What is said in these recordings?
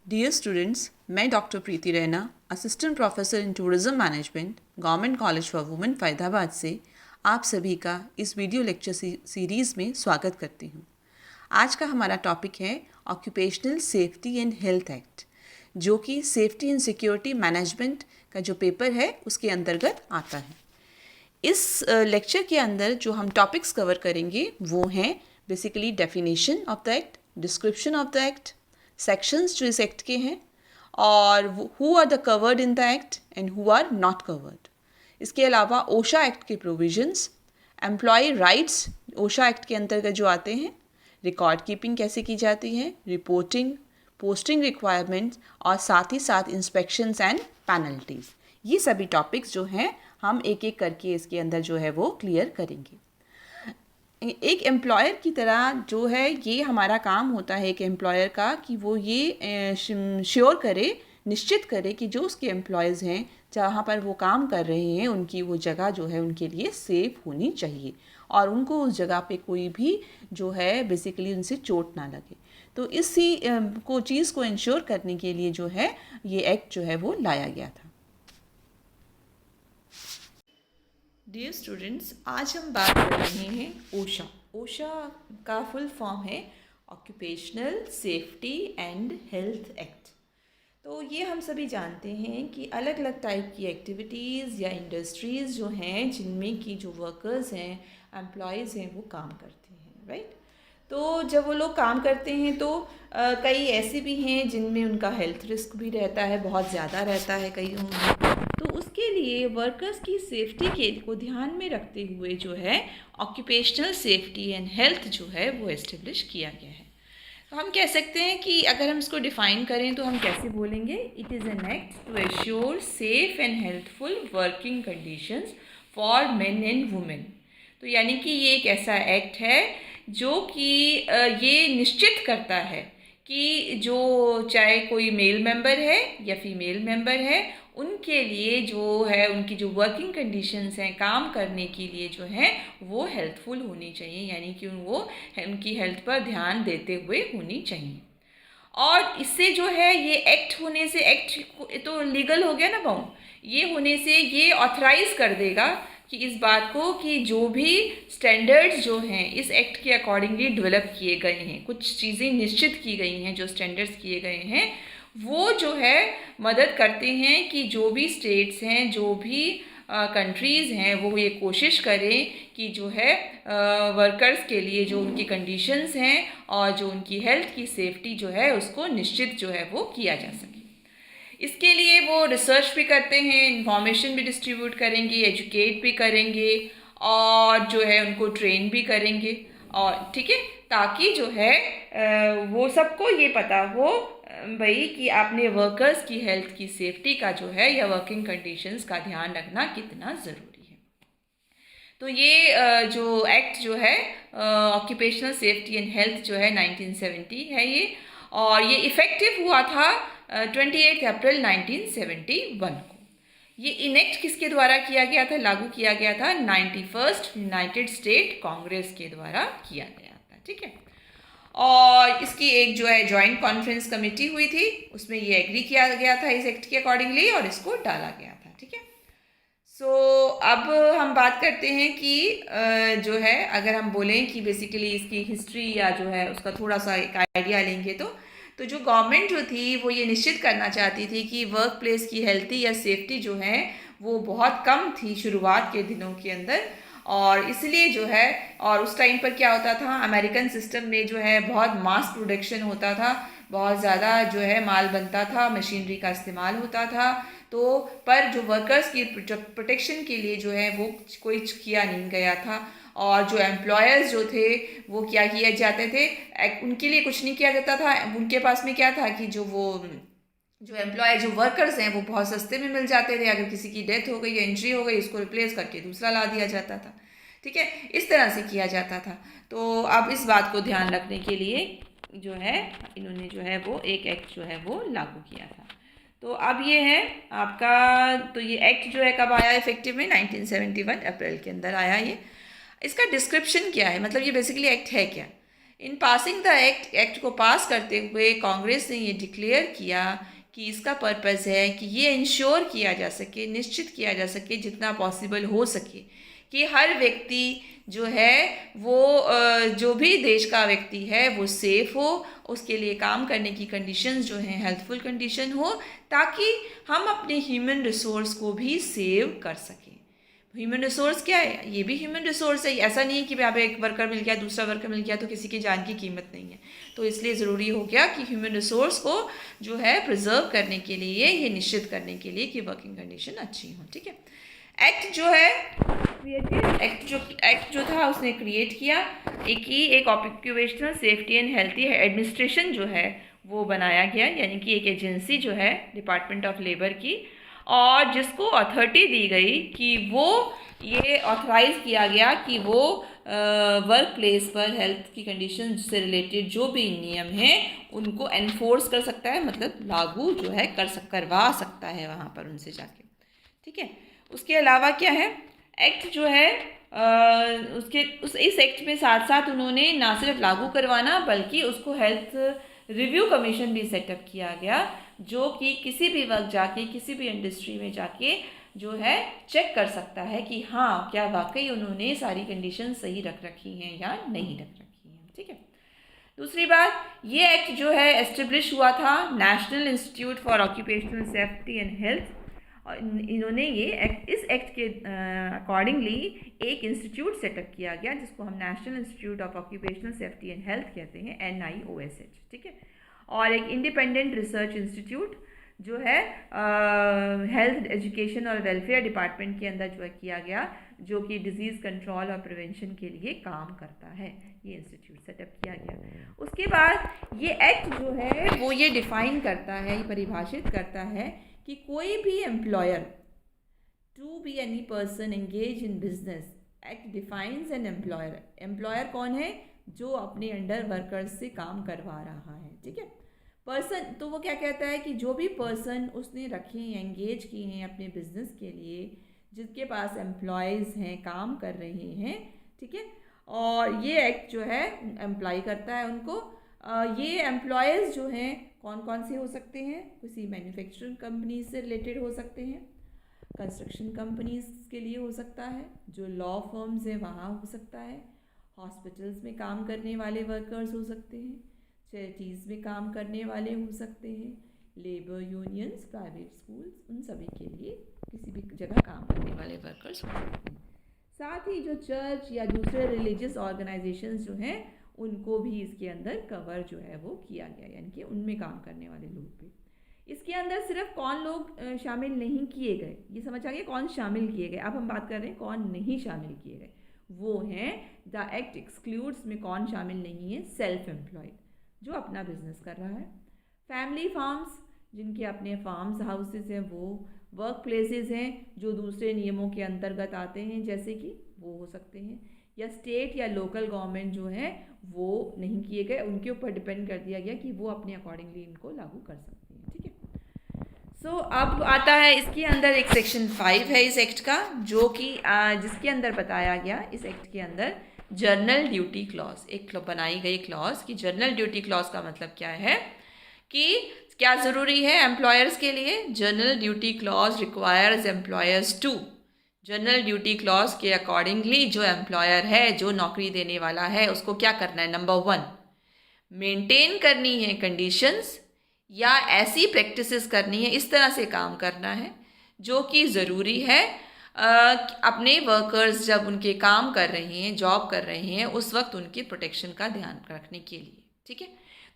Dear students, मैं doctor Preeti Raina, assistant professor in tourism management, government college for women Faizabad से आप सभी का इस वीडियो लेक्चर सीरीज़ में स्वागत करती हूँ। आज का हमारा टॉपिक है occupational safety and health act, जो कि सेफ्टी एंड सिक्योरिटी मैनेजमेंट का जो पेपर है उसके अंतर्गत आता है। इस लेक्चर के अंदर जो हम टॉपिक्स कवर करेंगे वो हैं basically definition of the act, description of the act, sections जो इस एक्ट के हैं और who are the covered in the act and who are not covered. इसके अलावा ओशा एक्ट के provisions, employ rights OSHA act के अंतर्गत जो आते हैं, रिकॉर्ड कीपिंग कैसे की जाती है, रिपोर्टिंग, पोस्टिंग रिक्वायरमेंट्स और साथ ही साथ इंस्पेक्शंस एंड पेनल्टीज़। ये सभी टॉपिक्स जो हैं हम एक एक करके इसके अंदर जो है वो क्लियर करेंगे। एक एम्प्लॉयर की तरह जो है ये हमारा काम होता है एक एम्प्लॉयर का कि वो ये श्योर करे, निश्चित करे कि जो उसके एम्प्लॉयज़ हैं जहाँ पर वो काम कर रहे हैं उनकी वो जगह जो है उनके लिए सेफ़ होनी चाहिए और उनको उस जगह पे कोई भी जो है बेसिकली उनसे चोट ना लगे। तो इसी को चीज़ को इंश्योर करने के लिए जो है ये एक्ट जो है वो लाया गया था। डियर स्टूडेंट्स, आज हम बात कर रहे हैं ओशा। ओशा का फुल फॉर्म है occupational safety and health act. तो ये हम सभी जानते हैं कि अलग अलग टाइप की एक्टिविटीज़ या इंडस्ट्रीज़ जो हैं जिनमें की जो वर्कर्स हैं, एम्प्लॉयज़ हैं, वो काम करते हैं, राइट। तो जब वो लोग काम करते हैं तो कई ऐसे भी हैं जिनमें उनका हेल्थ रिस्क भी रहता है, बहुत ज़्यादा रहता है कई उनमें। तो उसके लिए वर्कर्स की सेफ्टी के को ध्यान में रखते हुए जो है ऑक्यूपेशनल सेफ्टी एंड हेल्थ जो है वो एस्टेब्लिश किया गया है। तो हम कह सकते हैं कि अगर हम इसको डिफ़ाइन करें तो हम कैसे बोलेंगे, it is an act to assure safe and healthful working conditions for men and women. तो यानी कि ये एक ऐसा एक्ट है जो कि ये निश्चित करता है कि जो चाहे कोई मेल मेंबर है या फीमेल मेंबर है, उनके लिए जो है उनकी जो वर्किंग कंडीशंस हैं काम करने के लिए जो है वो हेल्थफुल होनी चाहिए, यानी कि वो उनकी हेल्थ पर ध्यान देते हुए होनी चाहिए। और इससे जो है ये एक्ट होने से, एक्ट तो लीगल हो गया ना बाउंड, ये होने से ये ऑथराइज कर देगा कि इस बात को कि जो भी स्टैंडर्ड्स जो हैं इस एक्ट के अकॉर्डिंगली डेवलप किए गए हैं, कुछ चीज़ें निश्चित की गई हैं, जो स्टैंडर्ड्स किए गए हैं वो जो है मदद करते हैं कि जो भी स्टेट्स हैं, जो भी कंट्रीज़ हैं, वो ये कोशिश करें कि जो है वर्कर्स के लिए जो उनकी कंडीशंस हैं और जो उनकी हेल्थ की सेफ्टी जो है उसको निश्चित जो है वो किया जा सके। इसके लिए वो रिसर्च भी करते हैं, इंफॉर्मेशन भी डिस्ट्रीब्यूट करेंगे, एजुकेट भी करेंगे और जो है उनको ट्रेन भी करेंगे, और ठीक है, ताकि जो है वो सबको ये पता हो भाई कि आपने वर्कर्स की हेल्थ की सेफ्टी का जो है या वर्किंग कंडीशंस का ध्यान रखना कितना ज़रूरी है। तो ये जो एक्ट जो है ऑक्यूपेशनल सेफ्टी एंड हेल्थ जो है 1970 है ये, और ये इफ़ेक्टिव हुआ था 28 अप्रैल 1971 को। ये इनेक्ट किसके द्वारा किया गया था, लागू किया गया था, 91st यूनाइटेड स्टेट कांग्रेस के द्वारा किया गया था, ठीक है। और इसकी एक जो है जॉइंट कॉन्फ्रेंस कमेटी हुई थी, उसमें ये एग्री किया गया था इस एक्ट के अकॉर्डिंगली और इसको डाला गया था, ठीक है। सो अब हम बात करते हैं कि जो है अगर हम बोलें कि बेसिकली इसकी हिस्ट्री या जो है उसका थोड़ा सा एक आइडिया लेंगे तो जो गवर्नमेंट जो थी वो ये निश्चित करना चाहती थी कि वर्क प्लेस की हेल्थी या सेफ्टी जो है वो बहुत कम थी शुरुआत के दिनों के अंदर, और इसलिए जो है, और उस टाइम पर क्या होता था, अमेरिकन सिस्टम में जो है बहुत मास प्रोडक्शन होता था, बहुत ज़्यादा जो है माल बनता था, मशीनरी का इस्तेमाल होता था, तो पर जो वर्कर्स की प्रोटेक्शन के लिए जो है वो कोई किया नहीं गया था, और जो एम्प्लॉयर्स जो थे वो क्या किए जाते थे, उनके लिए कुछ नहीं किया जाता था। उनके पास में क्या था कि जो एम्प्लॉय जो वर्कर्स हैं वो बहुत सस्ते में मिल जाते थे, अगर किसी की डेथ हो गई या इंजरी हो गई उसको रिप्लेस करके दूसरा ला दिया जाता था, ठीक है, इस तरह से किया जाता था। तो अब इस बात को ध्यान रखने के लिए जो है इन्होंने जो है वो एक एक्ट जो है वो लागू किया था। तो अब ये है आपका, तो ये एक्ट जो है कब आया इफेक्टिव में, 1971 अप्रैल के अंदर आया ये। इसका डिस्क्रिप्शन क्या है, मतलब ये बेसिकली एक्ट है क्या, इन पासिंग द एक्ट को पास करते हुए कांग्रेस ने ये डिक्लेयर किया कि इसका पर्पज़ है कि ये इंश्योर किया जा सके, निश्चित किया जा सके जितना पॉसिबल हो सके कि हर व्यक्ति जो है वो जो भी देश का व्यक्ति है वो सेफ़ हो, उसके लिए काम करने की कंडीशंस जो हैं हेल्थफुल कंडीशन हो, ताकि हम अपने ह्यूमन रिसोर्स को भी सेव कर सकें। ह्यूमन रिसोर्स क्या है? ये भी ह्यूमन रिसोर्स है। ऐसा नहीं है कि यहाँ पे एक वर्कर मिल गया, दूसरा वर्कर मिल गया तो किसी की जान की कीमत नहीं है। तो इसलिए ज़रूरी हो गया कि ह्यूमन रिसोर्स को जो है प्रिजर्व करने के लिए, ये निश्चित करने के लिए कि वर्किंग कंडीशन अच्छी हो। ठीक है, एक्ट जो है एक्ट जो था उसने क्रिएट किया एक occupational safety and healthy administration जो है वो बनाया गया, यानी कि एक एजेंसी जो है डिपार्टमेंट ऑफ लेबर की, और जिसको अथॉरिटी दी गई कि वो ये ऑथराइज़ किया गया कि वो वर्क प्लेस पर हेल्थ की कंडीशन से रिलेटेड जो भी नियम हैं उनको एनफोर्स कर सकता है, मतलब लागू जो है करवा सकता है वहाँ पर उनसे जाके। ठीक है, उसके अलावा क्या है, एक्ट जो है इस एक्ट में साथ साथ उन्होंने ना सिर्फ लागू करवाना बल्कि उसको हेल्थ रिव्यू कमीशन भी सेटअप किया गया, जो कि किसी भी वक्त जाके किसी भी इंडस्ट्री में जाके जो है चेक कर सकता है कि हाँ क्या वाकई उन्होंने सारी कंडीशन सही रख रखी हैं या नहीं रख रखी हैं। ठीक है, दूसरी बात, ये एक्ट जो है एस्टेब्लिश हुआ था national institute for occupational safety and health, और इन्होंने इस एक्ट के अकॉर्डिंगली एक इंस्टीट्यूट सेटअप किया गया जिसको हम national institute of occupational safety and health कहते हैं, NIOSH। ठीक है, और एक इंडिपेंडेंट रिसर्च इंस्टीट्यूट जो है हेल्थ एजुकेशन और वेलफेयर डिपार्टमेंट के अंदर जो है किया गया, जो कि डिजीज़ कंट्रोल और प्रिवेंशन के लिए काम करता है। ये इंस्टीट्यूट सेटअप किया गया। उसके बाद ये एक्ट जो है वो ये डिफाइन करता है, ये परिभाषित करता है कि कोई भी employer to be any person engage in business, act defines an employer. Employer कौन है? जो अपने अंडर वर्कर्स से काम करवा रहा है। ठीक है, पर्सन, तो वो क्या कहता है कि जो भी पर्सन उसने रखे हैं, एंगेज किए हैं अपने बिजनेस के लिए, जिसके पास एम्प्लॉयज़ हैं, काम कर रहे हैं, ठीक है, और ये एक्ट जो है एम्प्लॉय करता है उनको। ये एम्प्लॉयज़ जो हैं कौन कौन से हो सकते हैं? किसी मैन्युफैक्चरिंग कंपनी से रिलेटेड हो सकते हैं, कंस्ट्रक्शन कंपनीज के लिए हो सकता है, जो लॉ फर्म्स हैं वहाँ हो सकता है, हॉस्पिटल्स में काम करने वाले वर्कर्स हो सकते हैं, चैरिटीज़ में काम करने वाले हो सकते हैं, लेबर यूनियंस, प्राइवेट स्कूल्स, उन सभी के लिए किसी भी जगह काम करने वाले वर्कर्स हो सकते हैं। साथ ही जो चर्च या दूसरे रिलीजियस ऑर्गेनाइजेशंस जो हैं उनको भी इसके अंदर कवर जो है वो किया गया, यानी कि उनमें काम करने वाले लोग भी। इसके अंदर सिर्फ कौन लोग शामिल नहीं किए गए, ये समझ आ गया कौन शामिल किए गए। अब हम बात कर रहे हैं कौन नहीं शामिल किए गए। वो हैं द एक्ट एक्सक्लूड्स में कौन शामिल नहीं है? सेल्फ एम्प्लॉयड, जो अपना बिजनेस कर रहा है, फैमिली फार्म्स, जिनके अपने फार्म्स हाउसेस हैं, वो वर्क प्लेसेस हैं जो दूसरे नियमों के अंतर्गत आते हैं, जैसे कि वो हो सकते हैं, या स्टेट या लोकल गवर्नमेंट जो है वो नहीं किए गए, उनके ऊपर डिपेंड कर दिया गया कि वो अपने अकॉर्डिंगली इनको लागू कर सकते हैं। ठीक है, सो अब आता है इसके अंदर एक सेक्शन 5 है इस एक्ट का, जो कि जिसके अंदर बताया गया, इस एक्ट के अंदर जर्नल ड्यूटी क्लॉज एक बनाई गई क्लॉज कि जर्नल ड्यूटी क्लॉज का मतलब क्या है कि क्या ज़रूरी है एम्प्लॉयर्स के लिए? General duty clause requires employers to, general duty clause के अकॉर्डिंगली जो एम्प्लॉयर है, जो नौकरी देने वाला है, उसको क्या करना है? नंबर 1, मेंटेन करनी है कंडीशंस या ऐसी प्रैक्टिसेस करनी है, इस तरह से काम करना है जो कि ज़रूरी है अपने वर्कर्स जब उनके काम कर रहे हैं, जॉब कर रहे हैं, उस वक्त उनके प्रोटेक्शन का ध्यान रखने के लिए। ठीक है,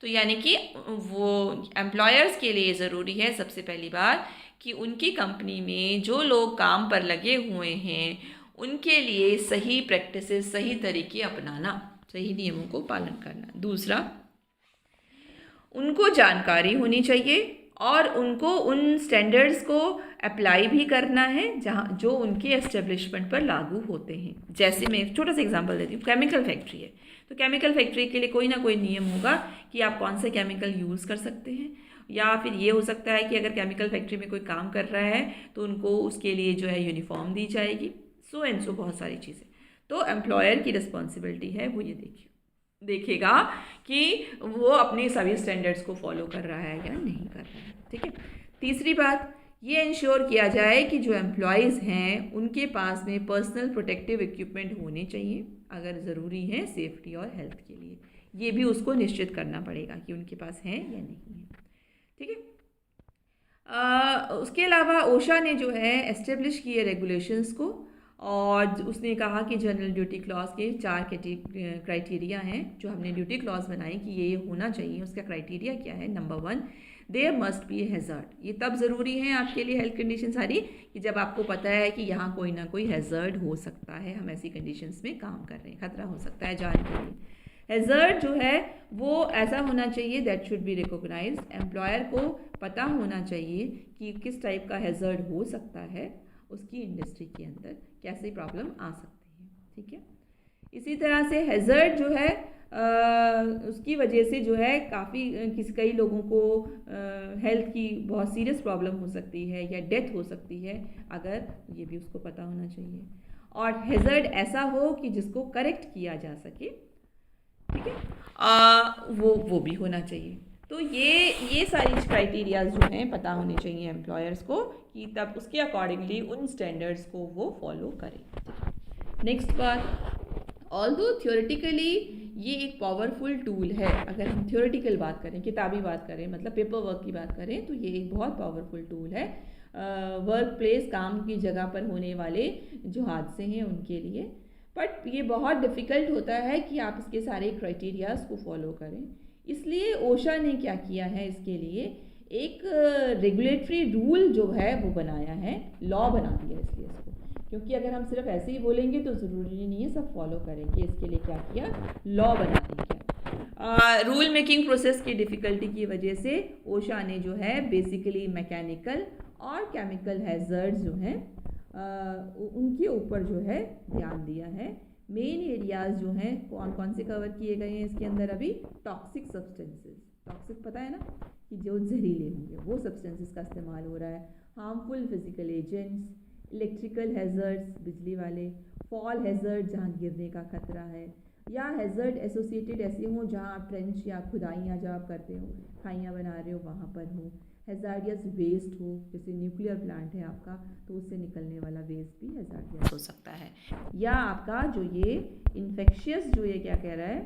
तो यानी कि वो एम्प्लॉयर्स के लिए ज़रूरी है सबसे पहली बात कि उनकी कंपनी में जो लोग काम पर लगे हुए हैं उनके लिए सही प्रैक्टिसेस, सही तरीके अपनाना, सही नियमों को पालन करना। दूसरा, उनको जानकारी होनी चाहिए और उनको उन स्टैंडर्ड्स को अप्लाई भी करना है जहाँ जो उनके एस्टेब्लिशमेंट पर लागू होते हैं। जैसे मैं एक छोटा सा एग्जांपल देती हूँ, केमिकल फैक्ट्री है तो केमिकल फैक्ट्री के लिए कोई ना कोई नियम होगा कि आप कौन से केमिकल यूज़ कर सकते हैं, या फिर ये हो सकता है कि अगर केमिकल फैक्ट्री में कोई काम कर रहा है तो उनको उसके लिए जो है यूनिफॉर्म दी जाएगी, सो एंड सो बहुत सारी चीज़ें। तो एम्प्लॉयर की रिस्पॉन्सिबिलिटी है वो ये देखिए। देखेगा कि वो अपने सभी स्टैंडर्ड्स को फॉलो कर रहा है या नहीं कर रहा है। ठीक है। तीसरी बात, ये इंश्योर किया जाए कि जो एम्प्लॉयज़ हैं उनके पास में पर्सनल प्रोटेक्टिव इक्विपमेंट होने चाहिए अगर ज़रूरी है सेफ्टी और हेल्थ के लिए। ये भी उसको निश्चित करना पड़ेगा कि उनके पास है या नहीं है। ठीक है। उसके अलावा ओशा ने जो है एस्टेब्लिश किए रेगुलेशंस को, और उसने कहा कि जनरल ड्यूटी क्लॉज के 4 क्राइटेरिया हैं जो हमने ड्यूटी क्लॉज बनाई कि ये होना चाहिए। उसका क्राइटेरिया क्या है? Number 1, there must be a hazard. ये तब ज़रूरी है आपके लिए हेल्थ कंडीशन सारी कि जब आपको पता है कि यहाँ कोई ना कोई हैज़र्ड हो सकता है, हम ऐसी कंडीशंस में काम कर रहे हैं, खतरा हो सकता है जान के लिए। हैज़र्ड जो है वो ऐसा होना चाहिए that should be recognised. Employer को पता होना चाहिए कि किस टाइप का हैज़र्ड हो सकता है, उसकी इंडस्ट्री के अंदर कैसी प्रॉब्लम आ सकती है। ठीक है। इसी तरह से हैज़र्ड जो है उसकी वजह से जो है कई लोगों को हेल्थ की बहुत सीरियस प्रॉब्लम हो सकती है या डेथ हो सकती है, अगर ये भी उसको पता होना चाहिए। और हैज़र्ड ऐसा हो कि जिसको करेक्ट किया जा सके। ठीक है। वो भी होना चाहिए। तो ये सारी क्राइटेरियाज जो हैं पता होने चाहिए एम्प्लॉयर्स को कि तब उसके अकॉर्डिंगली उन स्टैंडर्ड्स को वो फॉलो करें। नेक्स्ट बात, ऑल्दो थियोरेटिकली ये एक पावरफुल टूल है। अगर हम थियोरेटिकल बात करें, किताबी बात करें, मतलब पेपर वर्क की बात करें, तो ये एक बहुत पावरफुल टूल है वर्क प्लेस, काम की जगह पर होने वाले जो हादसे हैं उनके लिए। बट ये बहुत डिफ़िकल्ट होता है कि आप इसके सारे क्राइटेरियाज को फॉलो करें। इसलिए ओशा ने क्या किया है, इसके लिए एक रेगुलेटरी रूल जो है वो बनाया है, लॉ बना दिया इसलिए इसको, क्योंकि अगर हम सिर्फ ऐसे ही बोलेंगे तो ज़रूरी नहीं है सब फॉलो करेंगे। इसके लिए क्या किया, लॉ बना दिया। रूल मेकिंग प्रोसेस की डिफ़िकल्टी की वजह से ओशा ने जो है बेसिकली मैकेनिकल और केमिकल हैज़र्ड्स जो हैं उनके ऊपर जो है ध्यान दिया है। मेन एरियाज जो हैं कौन कौन से कवर किए गए हैं इसके अंदर अभी? टॉक्सिक सब्सटेंसेस, टॉक्सिक पता है ना कि जो जहरीले होंगे वो सब्सटेंसेस का इस्तेमाल हो रहा है। Harmful physical agents, electrical hazards बिजली वाले, फॉल हैज़र्ड जहाँ गिरने का खतरा है, या हैज़र्ड एसोसिएटेड ऐसे हों जहाँ आप ट्रेंच या खुदाइयाँ जब आप करते हो, खाइयाँ बना रहे हो, वहाँ पर हो। हैज़ार्डियस वेस्ट हो, जैसे न्यूक्लियर प्लांट है आपका तो उससे निकलने वाला वेस्ट भी हैज़ार्डियस हो सकता है। या आपका जो ये इन्फेक्शियस, जो ये क्या कह रहा है,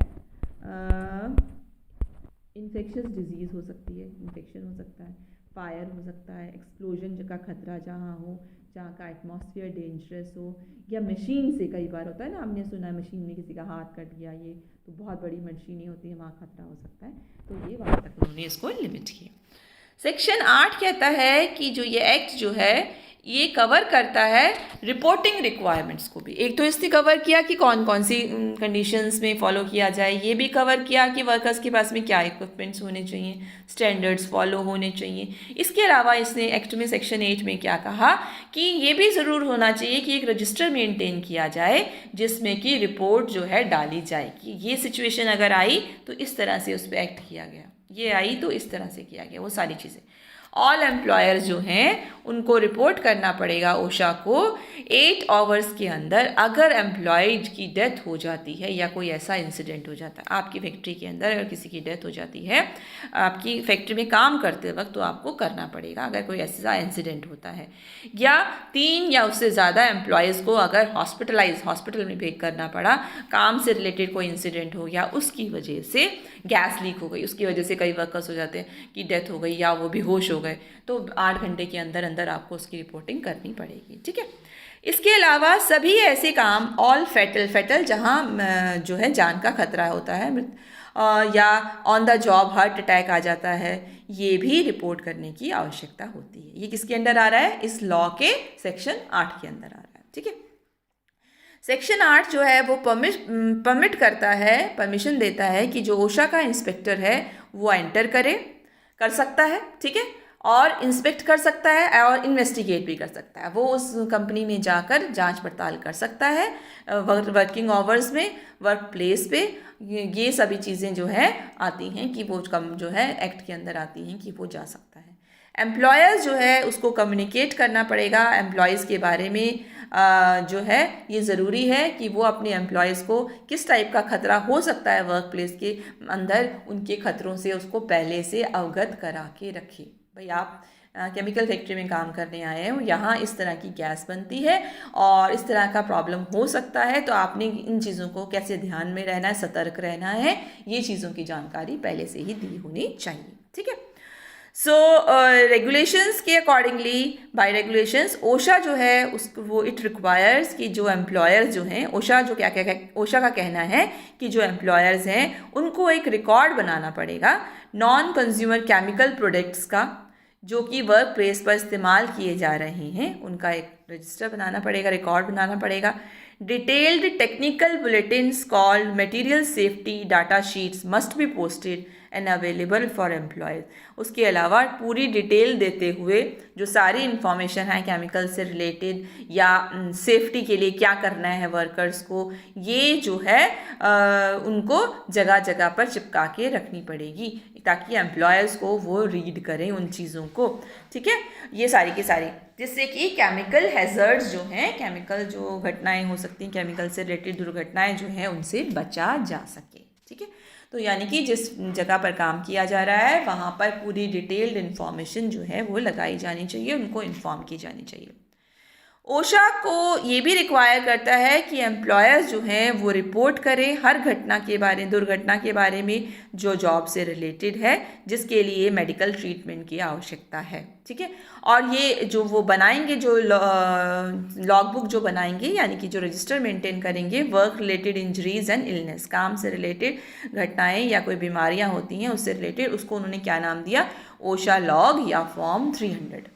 इन्फेक्शियस डिजीज़ हो सकती है, इन्फेक्शन हो सकता है, फायर हो सकता है, एक्सप्लोजन का खतरा जहाँ हो, जहाँ का एटमॉस्फेयर डेंजरस हो, या मशीन से कई बार होता है ना, हमने सुना है मशीन में किसी का हाथ कट गया, ये तो बहुत बड़ी मशीनें होती हैं, वहाँ खतरा हो सकता है। तो ये वहाँ तक उन्होंने इसको लिमिट किया। सेक्शन 8 कहता है कि जो ये एक्ट जो है ये कवर करता है रिपोर्टिंग रिक्वायरमेंट्स को भी। एक तो इसने कवर किया कि कौन कौन सी कंडीशंस में फॉलो किया जाए, ये भी कवर किया कि वर्कर्स के पास में क्या इक्विपमेंट्स होने चाहिए, स्टैंडर्ड्स फॉलो होने चाहिए। इसके अलावा इसने एक्ट में सेक्शन 8 में क्या कहा कि ये भी ज़रूर होना चाहिए कि एक रजिस्टर मेंटेन किया जाए जिसमें कि रिपोर्ट जो है डाली जाए कि ये सिचुएशन अगर आई तो इस तरह से उस पर एक्ट किया गया, ये आई तो इस तरह से किया गया, वो सारी चीज़ें। ऑल एम्प्लॉयर्स जो हैं उनको रिपोर्ट करना पड़ेगा ओशा को 8 आवर्स के अंदर अगर एम्प्लॉयड की डेथ हो जाती है या कोई ऐसा इंसिडेंट हो जाता है आपकी फैक्ट्री के अंदर, अगर किसी की डेथ हो जाती है आपकी फैक्ट्री में काम करते वक्त, तो आपको करना पड़ेगा अगर कोई ऐसा इंसिडेंट होता है। या 3 या उससे ज़्यादा एम्प्लॉयज़ को अगर हॉस्पिटल में भेज करना पड़ा, काम से रिलेटेड कोई इंसिडेंट हो गया, उसकी वजह से गैस लीक हो गई, उसकी वजह से कई वर्कर्स हो जाते हैं कि डेथ हो गई या वो बेहोश हो गए, तो 8 घंटे के अंदर अंदर आपको उसकी रिपोर्टिंग करनी पड़ेगी। ठीक है। इसके अलावा सभी ऐसे काम ऑल फैटल जहाँ जो है जान का खतरा होता है या on the job heart attack आ जाता है, ये भी रिपोर्ट करने की आवश्यकता होती है। ये किसके अंडर आ रहा है? इस लॉ के सेक्शन 8 के अंदर आ रहा है। ठीक है। सेक्शन 8 जो है वो परमिट करता है, परमिशन देता है कि जो ओशा का इंस्पेक्टर है वो एंटर कर सकता है। ठीक है। और इंस्पेक्ट कर सकता है और इन्वेस्टिगेट भी कर सकता है। वो उस कंपनी में जाकर जांच पड़ताल कर सकता है वर्किंग आवर्स में, वर्क प्लेस पे। ये सभी चीज़ें जो है आती हैं कि वो कम जो है एक्ट के अंदर आती हैं कि वो जा सकता है। एम्प्लॉयर जो है उसको कम्युनिकेट करना पड़ेगा एम्प्लॉयज़ के बारे में। जो है ये ज़रूरी है कि वो अपने एम्प्लॉयज़ को किस टाइप का खतरा हो सकता है वर्क प्लेस के अंदर, उनके खतरों से उसको पहले से अवगत करा के रखे। भाई आप केमिकल फैक्ट्री में काम करने आए हैं, यहाँ इस तरह की गैस बनती है और इस तरह का प्रॉब्लम हो सकता है, तो आपने इन चीज़ों को कैसे ध्यान में रहना है, सतर्क रहना है, ये चीज़ों की जानकारी पहले से ही दी होनी चाहिए। ठीक है। सो रेगुलेशंस के अकॉर्डिंगली, बाय रेगुलेशंस ओशा जो है उसको वो इट रिक्वायर्स कि जो एम्प्लॉयर्स जो हैं, ओशा जो क्या ओशा का कहना है कि जो एम्प्लॉयर्स हैं उनको एक रिकॉर्ड बनाना पड़ेगा नॉन कंज्यूमर केमिकल प्रोडक्ट्स का, जो कि वर्क प्लेस पर इस्तेमाल किए जा रहे हैं, उनका एक रजिस्टर बनाना पड़ेगा, रिकॉर्ड बनाना पड़ेगा। Detailed technical bulletins called material safety data sheets must be posted and available for employees. उसके अलावा पूरी डिटेल देते हुए जो सारी इन्फॉर्मेशन है केमिकल से रिलेटेड या सेफ्टी के लिए क्या करना है वर्कर्स को, ये जो है उनको जगह जगह पर चिपका के रखनी पड़ेगी ताकि एम्प्लॉयर्स को वो रीड करें उन चीज़ों को। ठीक है, ये सारी की सारी, जिससे कि केमिकल हैज़र्ड्स जो हैं, केमिकल जो घटनाएं हो सकती हैं, केमिकल से रिलेटेड दुर्घटनाएं जो हैं, उनसे बचा जा सके। ठीक है, तो यानी कि जिस जगह पर काम किया जा रहा है वहाँ पर पूरी डिटेल्ड इन्फॉर्मेशन जो है वो लगाई जानी चाहिए, उनको इन्फॉर्म की जानी चाहिए। ओशा को ये भी रिक्वायर करता है कि एम्प्लॉयर्स जो हैं वो रिपोर्ट करें हर घटना के बारे, दुर्घटना के बारे में जो जॉब से रिलेटेड है, जिसके लिए मेडिकल ट्रीटमेंट की आवश्यकता है। ठीक है, और ये जो वो बनाएंगे, जो लॉग बुक जो बनाएंगे, यानी कि जो रजिस्टर मेंटेन करेंगे work related injuries and illness, काम से रिलेटेड घटनाएं या कोई बीमारियां होती हैं उससे रिलेटेड, उसको उन्होंने क्या नाम दिया, ओशा लॉग या फॉर्म 300।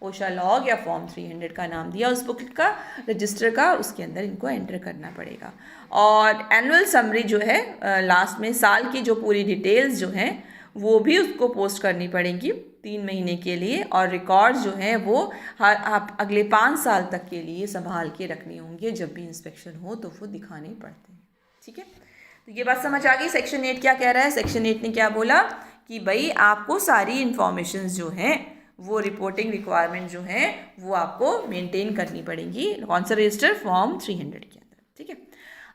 ओशा लॉग या फॉर्म 300 का नाम दिया उस बुक का, रजिस्टर का, उसके अंदर इनको एंटर करना पड़ेगा। और एनुअल समरी जो है लास्ट में साल की जो पूरी डिटेल्स जो हैं वो भी उसको पोस्ट करनी पड़ेंगी 3 महीने के लिए, और रिकॉर्ड्स जो हैं वो आप अगले 5 साल तक के लिए संभाल के रखने होंगे, जब भी इंस्पेक्शन हो तो वो दिखाने पड़ते हैं। ठीक है, तो ये बात समझ आ गई। सेक्शन 8 क्या कह रहा है? सेक्शन 8 ने क्या बोला कि भाई आपको सारी इंफॉर्मेशन जो हैं वो रिपोर्टिंग रिक्वायरमेंट जो है वो आपको मेंटेन करनी पड़ेगी, कौन सा रजिस्टर, फॉर्म 300 के अंदर। ठीक है,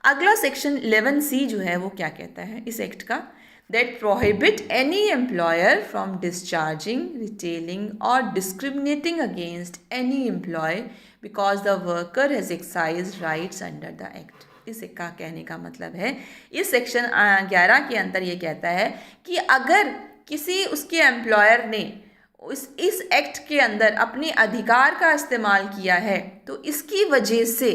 अगला सेक्शन 11C जो है वो क्या कहता है इस एक्ट का, that prohibit any employer from discharging, retailing और discriminating against any employee because the worker has excise rights under the act. इस का कहने का मतलब है, इस सेक्शन 11 के अंदर ये कहता है कि अगर किसी उसके एम्प्लॉयर ने इस एक्ट के अंदर अपने अधिकार का इस्तेमाल किया है, तो इसकी वजह से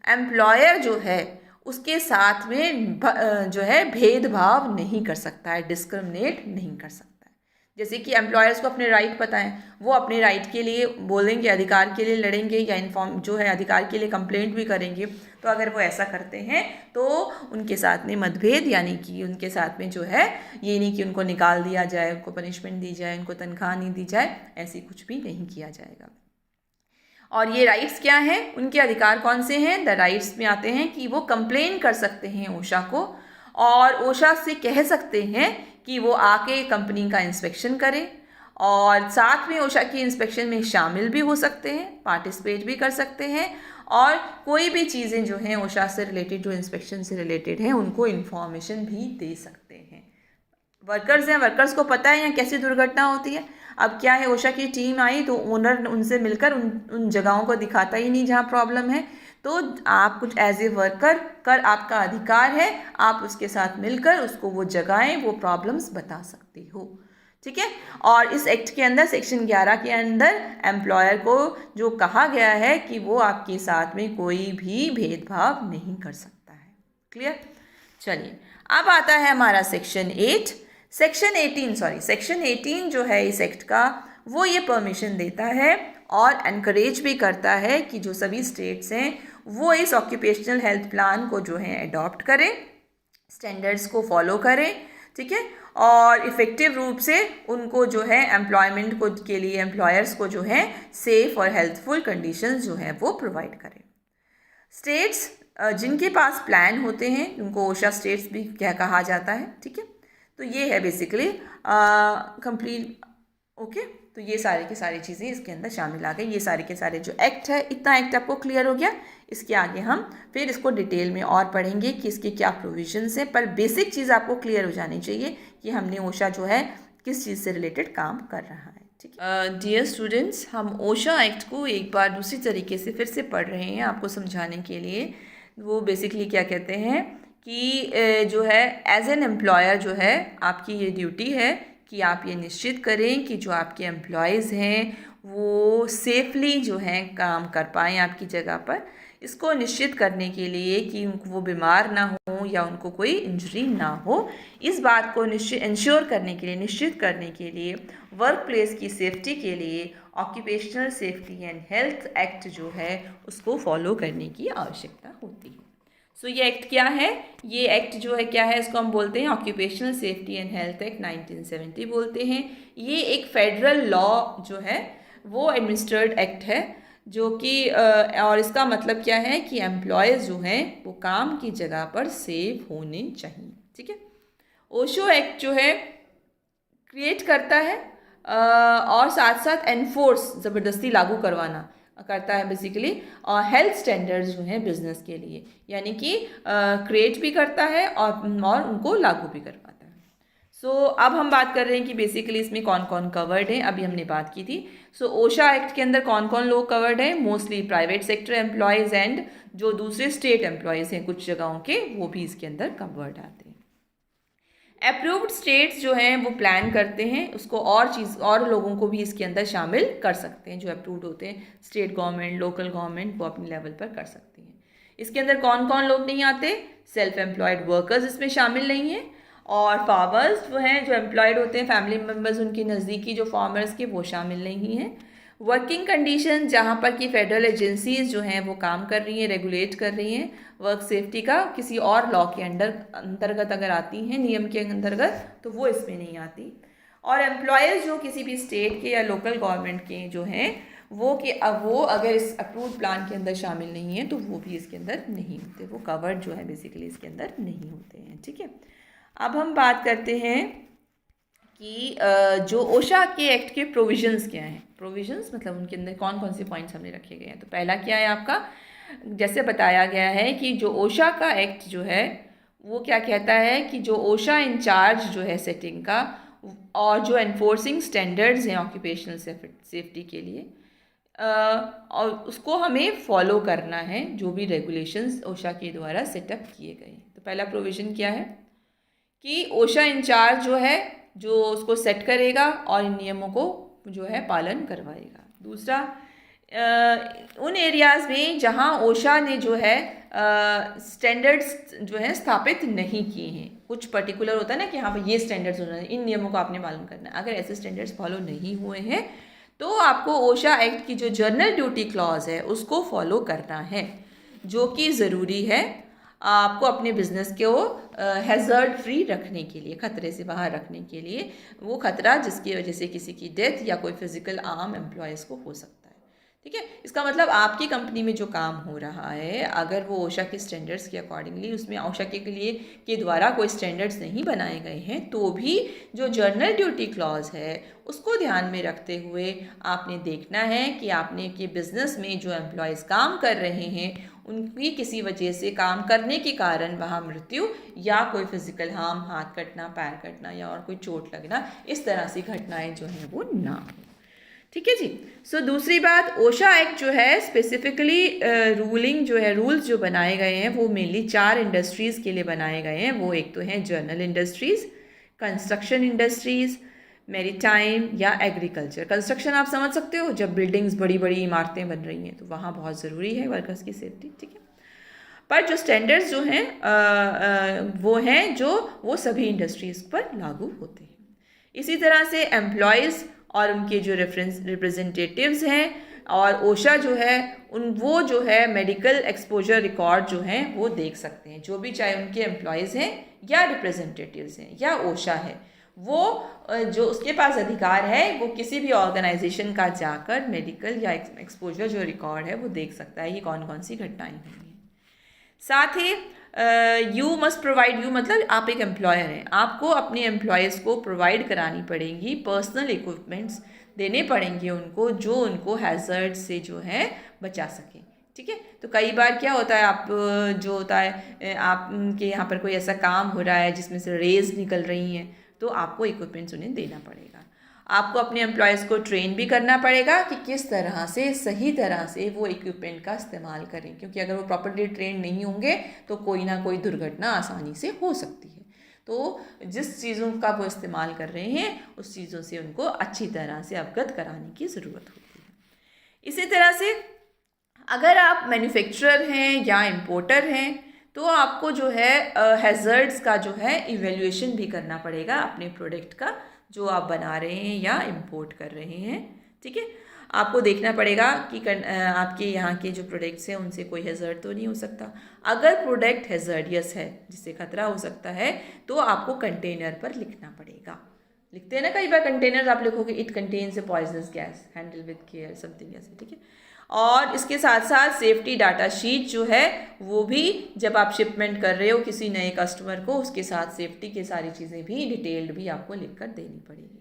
एम्प्लॉयर जो है उसके साथ में जो है भेदभाव नहीं कर सकता है, डिस्क्रिमिनेट नहीं कर सकता है। जैसे कि एम्प्लॉयर्स को अपने राइट पता है, वो अपने राइट के लिए बोलेंगे, अधिकार के लिए लड़ेंगे या इन्फॉर्म जो है अधिकार के लिए कंप्लेंट भी करेंगे। तो अगर वो ऐसा करते हैं तो उनके साथ में मतभेद, यानी कि उनके साथ में जो है ये नहीं कि उनको निकाल दिया जाए, उनको पनिशमेंट दी जाए, उनको तनख्वाह नहीं दी जाए, ऐसी कुछ भी नहीं किया जाएगा। और ये राइट्स क्या हैं, उनके अधिकार कौन से हैं? द राइट्स में आते हैं कि वो कंप्लेन कर सकते हैं ओशा को, और ओशा से कह सकते हैं कि वो आके कंपनी का इंस्पेक्शन करें, और साथ में ओशा की इंस्पेक्शन में शामिल भी हो सकते हैं, पार्टिसिपेट भी कर सकते हैं, और कोई भी चीज़ें जो हैं ओशा से रिलेटेड, जो इंस्पेक्शन से रिलेटेड हैं, उनको इन्फॉर्मेशन भी दे सकते हैं। वर्कर्स हैं, वर्कर्स को पता है यहाँ कैसी दुर्घटना होती है। अब क्या है, ओशा की टीम आई तो ओनर उनसे मिलकर उन जगहों को दिखाता ही नहीं जहाँ प्रॉब्लम है, तो आप कुछ एज ए वर्कर कर, आपका अधिकार है, आप उसके साथ मिलकर उसको वो जगहें, वो प्रॉब्लम्स बता सकते हो। ठीक है, और इस एक्ट के अंदर सेक्शन 11 के अंदर एम्प्लॉयर को जो कहा गया है कि वो आपके साथ में कोई भी भेदभाव नहीं कर सकता है। क्लियर? चलिए, अब आता है हमारा सेक्शन 8। सेक्शन 18 जो है इस एक्ट का, वो ये परमिशन देता है और एनकरेज भी करता है कि जो सभी स्टेट्स हैं वो इस ऑक्यूपेशनल हेल्थ प्लान को जो है अडॉप्ट करें, स्टैंडर्ड्स को फॉलो करें। ठीक है, और इफ़ेक्टिव रूप से उनको जो है एम्प्लॉयमेंट को के लिए एम्प्लॉयर्स को जो है सेफ़ और हेल्थफुल कंडीशंस जो है वो प्रोवाइड करें। स्टेट्स जिनके पास प्लान होते हैं उनको ओशा स्टेट्स भी क्या कहा जाता है। ठीक है, तो ये है बेसिकली कंप्लीट ओके, तो ये सारे की सारी चीज़ें इसके अंदर शामिल आ गई। ये सारे के सारे जो एक्ट है, इतना एक्ट आपको क्लियर हो गया। इसके आगे हम फिर इसको डिटेल में और पढ़ेंगे कि इसके क्या प्रोविजंस हैं, पर बेसिक चीज़ आपको क्लियर हो जानी चाहिए कि हमने ओशा जो है किस चीज़ से रिलेटेड काम कर रहा है। ठीक है डियर स्टूडेंट्स, हम ओशा एक्ट को एक बार दूसरी तरीके से फिर से पढ़ रहे हैं आपको समझाने के लिए। वो बेसिकली क्या कहते हैं कि जो है एज एन एम्प्लॉयर जो है आपकी ये ड्यूटी है कि आप ये निश्चित करें कि जो आपके एम्प्लॉयज़ हैं वो सेफली जो हैं काम कर पाएँ आपकी जगह पर। इसको निश्चित करने के लिए कि वो बीमार ना हो या उनको कोई इंजरी ना हो, इस बात को इंश्योर करने के लिए, निश्चित करने के लिए वर्क प्लेस की सेफ्टी के लिए occupational safety and health act जो है उसको फॉलो करने की आवश्यकता होती है। सो ये एक्ट क्या है? ये एक्ट जो है क्या है, इसको हम बोलते हैं occupational safety and health act 1970 बोलते हैं। ये एक फेडरल लॉ जो है वो एडमिनिस्ट्रेड एक्ट है, जो कि और इसका मतलब क्या है कि एम्प्लॉयज़ जो हैं वो काम की जगह पर सेफ होने चाहिए। ठीक है, ओशो एक्ट जो है क्रिएट करता है और साथ साथ एनफोर्स, ज़बरदस्ती लागू करवाना करता है बेसिकली, और हेल्थ स्टैंडर्ड्स जो हैं बिजनेस के लिए, यानी कि क्रिएट भी करता है और उनको लागू भी करवाता है। सो अब हम बात कर रहे हैं कि बेसिकली इसमें कौन कौन कवर्ड है। अभी हमने बात की थी। सो ओशा एक्ट के अंदर कौन कौन लोग कवर्ड है? Mostly private sector employees and जो दूसरे स्टेट एम्प्लॉयज़ हैं कुछ जगहों के, वो भी इसके अंदर कवर्ड आते हैं। अप्रूव्ड स्टेट्स जो हैं वो प्लान करते हैं उसको, और लोगों को भी इसके अंदर शामिल कर सकते हैं। जो अप्रूव्ड होते हैं स्टेट गवर्नमेंट, लोकल गवर्नमेंट, वो अपने लेवल पर कर सकती हैं। इसके अंदर कौन कौन लोग नहीं आते? सेल्फ एम्प्लॉयड वर्कर्स इसमें शामिल नहीं हैं, और फार्मर्स जो हैं, जो एम्प्लॉयड होते हैं, फैमिली मेम्बर्स उनके नज़दीकी जो फार्मर्स के, वो शामिल नहीं हैं। वर्किंग कंडीशन जहाँ पर कि फेडरल एजेंसीज जो हैं वो काम कर रही हैं, रेगुलेट कर रही हैं वर्क सेफ्टी का, किसी और लॉ के अंतर्गत अगर आती हैं, नियम के अंतर्गत, तो वो इसमें नहीं आती। और एम्प्लॉयज़ जो किसी भी स्टेट के या लोकल गवर्नमेंट के जो हैं वो अगर इस अप्रूव्ड प्लान के अंदर शामिल नहीं है तो वो भी इसके अंदर नहीं होते, वो कवर्ड जो है बेसिकली इसके अंदर नहीं होते हैं। ठीक है, अब हम बात करते हैं कि जो ओशा के एक्ट के प्रोविजंस क्या हैं। प्रोविजंस मतलब उनके अंदर कौन कौन से पॉइंट्स हमने रखे गए हैं। तो पहला क्या है आपका, जैसे बताया गया है कि जो ओशा का एक्ट जो है वो क्या कहता है कि जो ओशा इंचार्ज जो है सेटिंग का, और जो एनफोर्सिंग स्टैंडर्ड्स हैं ऑक्यूपेशनल सेफ्टी के लिए, और उसको हमें फॉलो करना है, जो भी रेगुलेशंस ओशा के द्वारा सेटअप किए गए। तो पहला प्रोविज़न क्या है कि ओशा इंचार्ज जो है जो उसको सेट करेगा और इन नियमों को जो है पालन करवाएगा। दूसरा, उन एरियाज़ में जहाँ ओशा ने जो है स्टैंडर्ड्स जो है स्थापित नहीं किए हैं, कुछ पर्टिकुलर होता है ना कि हाँ भाई ये स्टैंडर्ड्स होना है, इन नियमों को आपने पालन करना है, अगर ऐसे स्टैंडर्ड्स फॉलो नहीं हुए हैं तो आपको ओशा एक्ट की जो जर्नल ड्यूटी क्लॉज है उसको फॉलो करना है, जो कि ज़रूरी है आपको अपने बिजनेस को हैज़र्ड फ्री रखने के लिए, खतरे से बाहर रखने के लिए। वो खतरा जिसकी वजह से किसी की डेथ या कोई फिजिकल हार्म एम्प्लॉयज़ को हो सकता है। ठीक है, इसका मतलब आपकी कंपनी में जो काम हो रहा है, अगर वो ओशा के स्टैंडर्ड्स के अकॉर्डिंगली, उसमें ओशा के लिए के द्वारा कोई स्टैंडर्ड्स नहीं बनाए गए हैं, तो भी जो जर्नल ड्यूटी क्लॉज है उसको ध्यान में रखते हुए आपने देखना है कि आपने के बिज़नेस में जो एम्प्लॉयज़ काम कर रहे हैं उनकी किसी वजह से काम करने के कारण वहाँ मृत्यु या कोई फिजिकल हार्म, हाथ कटना, पैर कटना या और कोई चोट लगना, इस तरह से घटनाएं जो हैं वो ना हो। ठीक है जी। सो दूसरी बात, ओशा एक्ट जो है स्पेसिफिकली रूल्स जो बनाए गए हैं वो मेनली 4 इंडस्ट्रीज़ के लिए बनाए गए हैं। वो एक तो हैं journal industries, construction industries, maritime या एग्रीकल्चर। कंस्ट्रक्शन आप समझ सकते हो, जब बिल्डिंग्स, बड़ी बड़ी इमारतें बन रही हैं तो वहाँ बहुत ज़रूरी है वर्कर्स की सेफ्टी। ठीक है, पर जो स्टैंडर्ड्स जो हैं वो हैं जो वो सभी इंडस्ट्रीज़ पर लागू होते हैं। इसी तरह से एम्प्लॉयज़ और उनके जो रिप्रेजेंटेटिव्स हैं और ओशा जो है वो जो है मेडिकल एक्सपोजर रिकॉर्ड जो हैं वो देख सकते हैं, जो भी चाहे उनके एम्प्लॉयज़ हैं या रिप्रेजेंटेटिव्स हैं या ओशा है, वो जो उसके पास अधिकार है वो किसी भी ऑर्गेनाइजेशन का जाकर मेडिकल या एक्सपोजर जो रिकॉर्ड है वो देख सकता है कि कौन कौन सी घटनाएं हुई हैं। साथ ही यू मस्ट प्रोवाइड, यू मतलब आप एक एम्प्लॉयर हैं, आपको अपने एम्प्लॉयज़ को प्रोवाइड करानी पड़ेंगी पर्सनल इक्विपमेंट्स, देने पड़ेंगे उनको जो उनको हैज़र्ड से जो है बचा सकें। ठीक है, तो कई बार क्या होता है, आप जो होता है आपके यहाँ पर कोई ऐसा काम हो रहा है जिसमें से रेज निकल रही हैं, तो आपको इक्विपमेंट्स उन्हें देना पड़ेगा। आपको अपने एम्प्लॉयज़ को ट्रेन भी करना पड़ेगा कि किस तरह से सही तरह से वो इक्विपमेंट का इस्तेमाल करें, क्योंकि अगर वो प्रॉपर्ली ट्रेन नहीं होंगे तो कोई ना कोई दुर्घटना आसानी से हो सकती है। तो जिस चीज़ों का वो इस्तेमाल कर रहे हैं उस चीज़ों से उनको अच्छी तरह से अवगत कराने की ज़रूरत होती है। इसी तरह से अगर आप मैन्युफैक्चरर हैं या इम्पोर्टर हैं तो आपको जो है हैज़र्ड्स का जो है इवैल्यूएशन भी करना पड़ेगा अपने प्रोडक्ट का जो आप बना रहे हैं या इंपोर्ट कर रहे हैं। ठीक है, आपको देखना पड़ेगा कि आपके यहाँ के जो प्रोडक्ट्स हैं उनसे कोई हैज़र्ड तो नहीं हो सकता। अगर प्रोडक्ट हैज़र्डियस है जिससे खतरा हो सकता है तो आपको कंटेनर पर लिखना पड़ेगा। लिखते हैं ना कई बार कंटेनर, आप लिखोगे it contains A poisonous gas, handle with care, something ऐसे। ठीक है, और इसके साथ साथ सेफ्टी डाटा शीट जो है वो भी जब आप शिपमेंट कर रहे हो किसी नए कस्टमर को, उसके साथ सेफ्टी की सारी चीज़ें भी डिटेल्ड भी आपको लिखकर देनी पड़ेगी।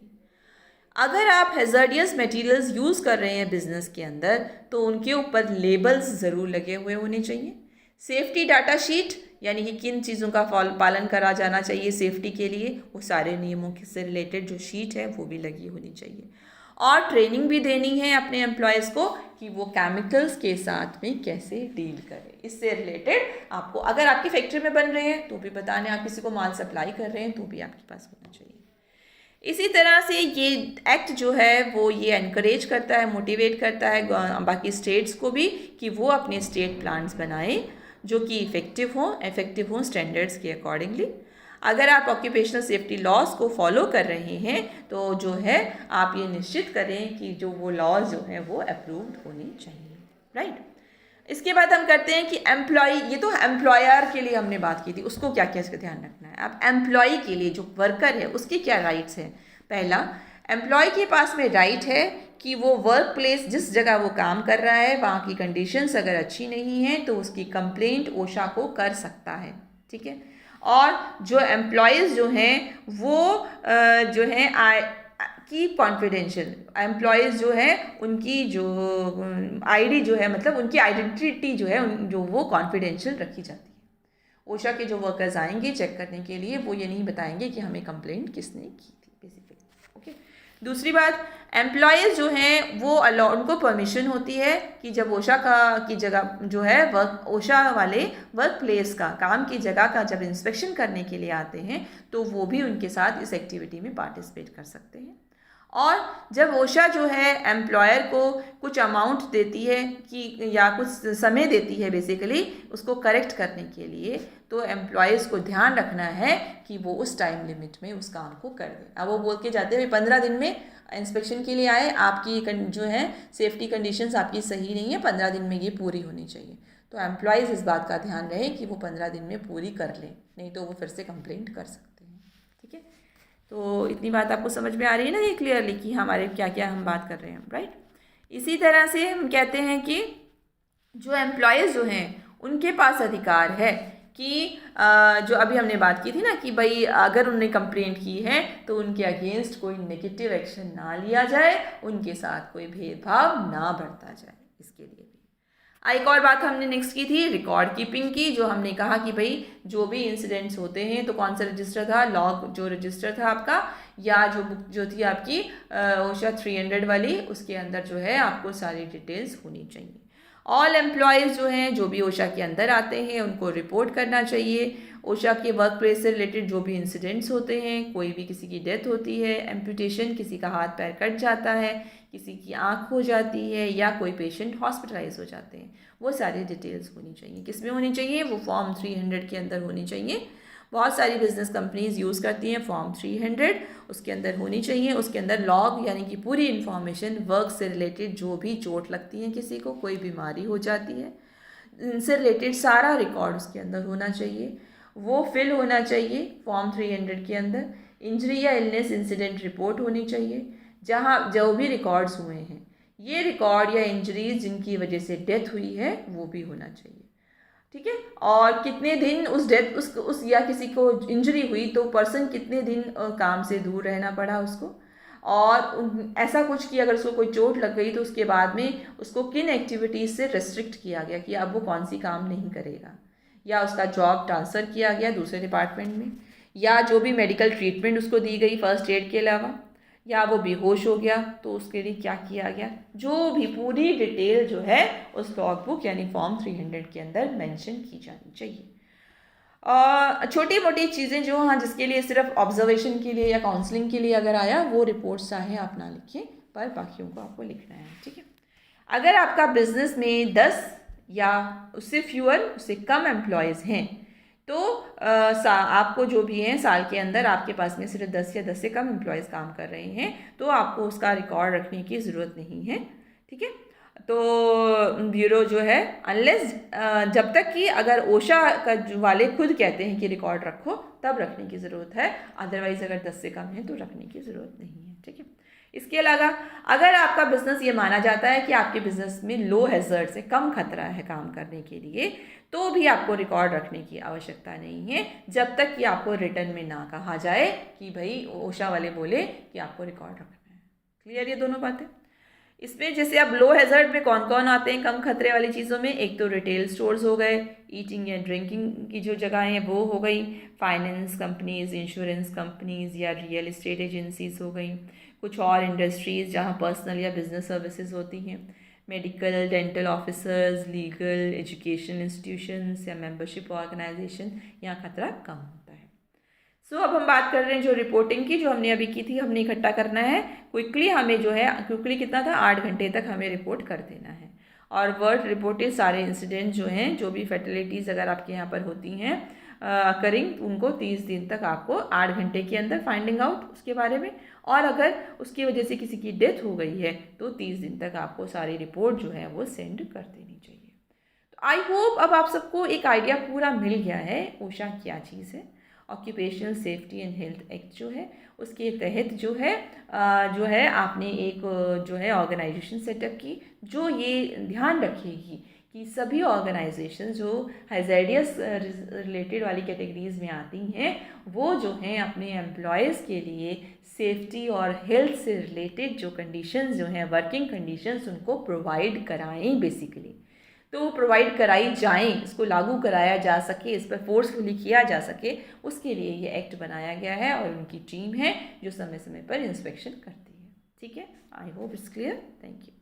अगर आप हैज़र्डियस मटेरियल्स यूज़ कर रहे हैं बिजनेस के अंदर तो उनके ऊपर लेबल्स ज़रूर लगे हुए होने चाहिए। सेफ्टी डाटा शीट यानी कि किन चीज़ों का पालन करा जाना चाहिए सेफ्टी के लिए, वो सारे नियमों से रिलेटेड जो शीट है वो भी लगी होनी चाहिए। और ट्रेनिंग भी देनी है अपने एम्प्लॉयज़ को कि वो केमिकल्स के साथ में कैसे डील करें। इससे रिलेटेड आपको, अगर आपकी फैक्ट्री में बन रहे हैं तो भी बताने, आप किसी को माल सप्लाई कर रहे हैं तो भी आपके पास होना चाहिए। इसी तरह से ये एक्ट जो है वो ये एनकरेज करता है, मोटिवेट करता है बाकी स्टेट्स को भी कि वो अपने स्टेट प्लान्स बनाएं जो कि इफ़ेक्टिव हों स्टैंडर्ड्स के अकॉर्डिंगली। अगर आप ऑक्यूपेशनल सेफ्टी लॉज को फॉलो कर रहे हैं तो जो है आप ये निश्चित करें कि जो वो लॉज जो हैं वो अप्रूव्ड होने चाहिए, राइट। इसके बाद हम करते हैं कि एम्प्लॉय, ये तो एम्प्लॉयर के लिए हमने बात की थी, उसको क्या क्या इसका ध्यान रखना है। अब एम्प्लॉय के लिए जो वर्कर है उसके क्या राइट्स हैं। पहला, एम्प्लॉय के पास में राइट है कि वो वर्क प्लेस जिस जगह वो काम कर रहा है वहाँ की कंडीशंस अगर अच्छी नहीं है तो उसकी कंप्लेंट ओशा को कर सकता है। ठीक है, और जो एम्प्लॉयज़ जो हैं वो जो हैं की कॉन्फिडेंशियल एम्प्लॉयज़ जो हैं उनकी जो आईडी जो है, मतलब उनकी आइडेंटिटी जो है जो वो कॉन्फिडेंशियल रखी जाती है। ओशा के जो वर्कर्स आएंगे चेक करने के लिए वो ये नहीं बताएंगे कि हमें कंप्लेंट किसने की थी बेसिकली। ओके, दूसरी बात, एम्प्लॉयज़ जो हैं वो उनको परमिशन होती है कि जब ओशा की जगह जो है ओशा वाले वर्क प्लेस का, काम की जगह का जब इंस्पेक्शन करने के लिए आते हैं तो वो भी उनके साथ इस एक्टिविटी में पार्टिसिपेट कर सकते हैं। और जब ओशा जो है एम्प्लॉयर को कुछ अमाउंट देती है कि या कुछ समय देती है बेसिकली उसको करेक्ट करने के लिए, तो एम्प्लॉयज़ को ध्यान रखना है कि वो उस टाइम लिमिट में उस काम को कर दें। अब वो बोल के जाते हैं 15 दिन में इंस्पेक्शन के लिए आए, आपकी जो है सेफ्टी कंडीशंस आपकी सही नहीं है, 15 दिन में ये पूरी होनी चाहिए। तो एम्प्लॉयज़ इस बात का ध्यान रहे कि वो 15 दिन में पूरी कर लें, नहीं तो वो फिर से कंप्लेंट कर सकते हैं। ठीक है, तो इतनी बात आपको समझ में आ रही है ना ये क्लियरली कि हमारे क्या क्या हम बात कर रहे हैं, राइट। इसी तरह से हम कहते हैं कि जो एम्प्लॉयज़ जो हैं उनके पास अधिकार है कि जो अभी हमने बात की थी ना कि भाई अगर उन्होंने कंप्लेंट की है तो उनके अगेंस्ट कोई नेगेटिव एक्शन ना लिया जाए, उनके साथ कोई भेदभाव ना बरता जाए, इसके लिए भी। एक और बात हमने नेक्स्ट की थी रिकॉर्ड कीपिंग की, जो हमने कहा कि भाई जो भी इंसिडेंट्स होते हैं तो कौन सा रजिस्टर था, लॉग जो रजिस्टर था आपका, या जो बुक जो थी आपकी ओशा 300 वाली, उसके अंदर जो है आपको सारी डिटेल्स होनी चाहिए। ऑल एम्प्लॉयज़ जो हैं जो भी ओशा के अंदर आते हैं उनको रिपोर्ट करना चाहिए। ओशा के वर्क प्लेस से रिलेटेड जो भी इंसिडेंट्स होते हैं, कोई भी किसी की डेथ होती है, एम्पुटेशन, किसी का हाथ पैर कट जाता है, किसी की आँख हो जाती है, या कोई पेशेंट हॉस्पिटलाइज हो जाते हैं, वो सारी डिटेल्स होनी चाहिए। किस में होनी चाहिए, वो फॉर्म 300 के अंदर होनी चाहिए। बहुत सारी बिजनेस कंपनीज यूज़ करती हैं फॉर्म 300, उसके अंदर होनी चाहिए। उसके अंदर लॉग यानी कि पूरी इन्फॉर्मेशन, वर्क से रिलेटेड जो भी चोट लगती है, किसी को कोई बीमारी हो जाती है, इनसे रिलेटेड सारा रिकॉर्ड उसके अंदर होना चाहिए, वो फिल होना चाहिए फॉर्म 300 के अंदर। इंजरी या इलनेस इंसिडेंट रिपोर्ट होनी चाहिए, जहाँ जो भी रिकॉर्ड्स हुए हैं, ये रिकॉर्ड या इंजरीज जिनकी वजह से डेथ हुई है वो भी होना चाहिए। ठीक है, और कितने दिन उस डेथ उस या किसी को इंजरी हुई तो पर्सन कितने दिन काम से दूर रहना पड़ा उसको, और ऐसा कुछ कि अगर उसको कोई चोट लग गई तो उसके बाद में उसको किन एक्टिविटीज़ से रेस्ट्रिक्ट किया गया कि अब वो कौन सी काम नहीं करेगा, या उसका जॉब ट्रांसफ़र किया गया दूसरे डिपार्टमेंट में, या जो भी मेडिकल ट्रीटमेंट उसको दी गई फर्स्ट एड के अलावा, या वो बेहोश हो गया तो उसके लिए क्या किया गया, जो भी पूरी डिटेल जो है उस लॉग बुक यानी फॉर्म 300 के अंदर मेंशन की जानी चाहिए। छोटी मोटी चीज़ें जो हाँ जिसके लिए सिर्फ ऑब्जर्वेशन के लिए या काउंसलिंग के लिए अगर आया वो रिपोर्ट्स चाहे आप ना लिखिए, पर बाकियों को आपको लिखना है। ठीक है, अगर आपका बिजनेस में 10 या उससे फ्यूअर उससे कम एम्प्लॉयज़ हैं तो आपको जो भी हैं साल के अंदर आपके पास में सिर्फ 10 या 10 से कम एम्प्लॉयज़ काम कर रहे हैं तो आपको उसका रिकॉर्ड रखने की ज़रूरत नहीं है। ठीक है, तो ब्यूरो जो है अनलेस जब तक कि अगर ओशा का वाले खुद कहते हैं कि रिकॉर्ड रखो तब रखने की ज़रूरत है, अदरवाइज़ अगर 10 से कम है तो रखने की ज़रूरत नहीं है। ठीक है, इसके अलावा अगर आपका बिजनेस ये माना जाता है कि आपके बिजनेस में लो हैज़र्ड से कम खतरा है काम करने के लिए तो भी आपको रिकॉर्ड रखने की आवश्यकता नहीं है जब तक कि आपको रिटर्न में ना कहा जाए कि भाई ओशा वाले बोले कि आपको रिकॉर्ड रखना है। क्लियर ये दोनों बातें? इसमें जैसे अब लो हैज़र्ड में कौन कौन आते हैं कम खतरे वाली चीज़ों में, एक तो रिटेल स्टोर्स हो गए, ईटिंग या ड्रिंकिंग की जो जगह हैं वो हो गई, फाइनेंस कंपनीज, इंश्योरेंस कंपनीज या रियल एस्टेट एजेंसीज हो गई, कुछ और इंडस्ट्रीज़ जहाँ पर्सनल या बिजनेस सर्विसेज होती हैं, medical dental officers, legal education institutions या मेंबरशिप ऑर्गेनाइजेशन, यहाँ खतरा कम होता है। सो अब हम बात कर रहे हैं जो रिपोर्टिंग की, जो हमने अभी की थी, हमने इकट्ठा करना है क्विकली, हमें जो है क्विकली कितना था 8 घंटे तक हमें रिपोर्ट कर देना है। और वर्ड रिपोर्टेड सारे इंसिडेंट जो हैं जो भी फैटिलिटीज़ अगर आपके यहाँ पर होती हैं करिंग उनको 30 दिन तक आपको 8 घंटे के अंदर फाइंडिंग आउट उसके बारे में, और अगर उसकी वजह से किसी की डेथ हो गई है तो 30 दिन तक आपको सारी रिपोर्ट जो है वो सेंड कर देनी चाहिए। तो आई होप अब आप सबको एक आइडिया पूरा मिल गया है ओशा क्या चीज़ है। Occupational safety and health act जो है उसके तहत जो है आपने एक जो है ऑर्गेनाइजेशन सेटअप की जो ये ध्यान रखेगी कि सभी ऑर्गेनाइजेशन जो हैज़ार्डियस रिलेटेड वाली कैटेगरीज़ में आती हैं वो जो हैं अपने एम्प्लॉयज़ के लिए सेफ्टी और हेल्थ से रिलेटेड जो कंडीशंस जो हैं वर्किंग कंडीशंस उनको प्रोवाइड कराएं बेसिकली। तो वो प्रोवाइड कराई जाएं, इसको लागू कराया जा सके, इस पर फोर्सफुली किया जा सके, उसके लिए ये एक्ट बनाया गया है और उनकी टीम है जो समय समय पर इंस्पेक्शन करती है। ठीक है, I hope it's clear. Thank you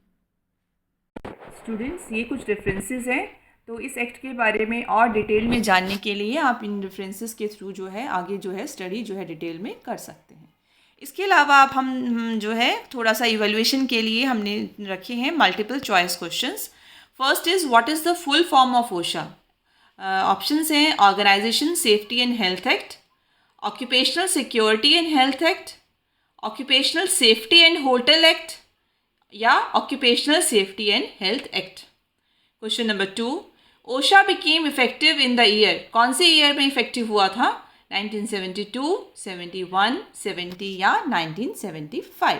students. ये कुछ रेफरेंसेस हैं, तो इस एक्ट के बारे में और डिटेल में जानने के लिए आप इन रेफरेंसेस के थ्रू जो है आगे जो है स्टडी जो है डिटेल में कर सकते हैं। इसके अलावा आप हम जो है थोड़ा सा इवैल्यूएशन के लिए हमने रखे हैं multiple choice questions. First is what is the full form of OSHA? Options हैं organisation safety and health act, occupational security and health act, occupational safety and hotel act या occupational safety and health act. Question number 2, OSHA became effective in the year, कौन से year में effective हुआ था? 1972, 71, 70 या 1975।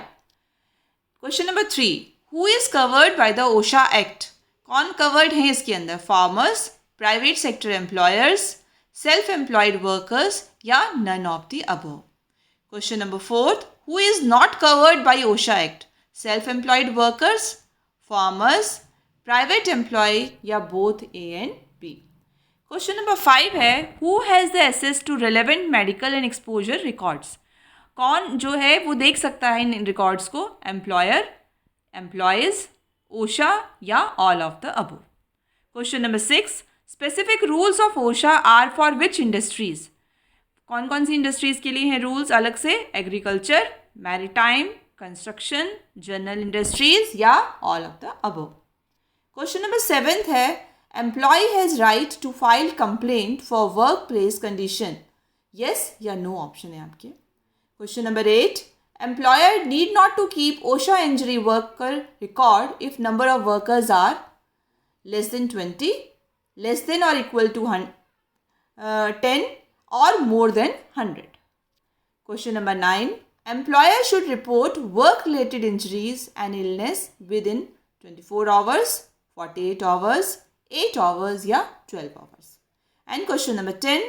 Question number 3, who is covered by the OSHA act, कौन covered हैं इसके अंदर? Farmers, private sector employers, self employed workers या none of the above. Question number 4, who is not covered by OSHA act, self employed workers, farmers, private employee या both a and b. Question number 5 है who has the access to relevant medical and exposure records, कौन जो है वो देख सकता है इन रिकॉर्ड्स को? एम्प्लॉयर, एम्प्लॉयज़, ओशा या all of the above. Question number 6, specific rules of OSHA are for which industries, कौन कौन सी इंडस्ट्रीज के लिए हैं रूल्स अलग से? Agriculture, maritime, construction, general industries या all of the above. Question number 7 है employee has right to file complaint for work place condition, yes या नो ऑप्शन है आपके। Question number 8, employer need not to keep OSHA injury worker record if number of workers are less than 20, less than or equal to 10 or more than 100. Question number 9, employer should report work related injuries and illness within 24 hours, 48 hours, 8 hours या 12 hours. And question number 10,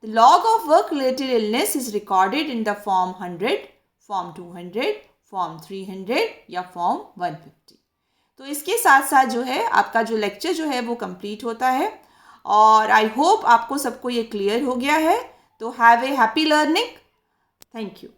the log of work related illness is recorded in the form 100, form 200, form 300 या form 150. तो इसके साथ साथ जो है आपका जो लेक्चर जो है वो कंप्लीट होता है और आई होप आपको सबको ये क्लियर हो गया है. तो have a happy learning. Thank you.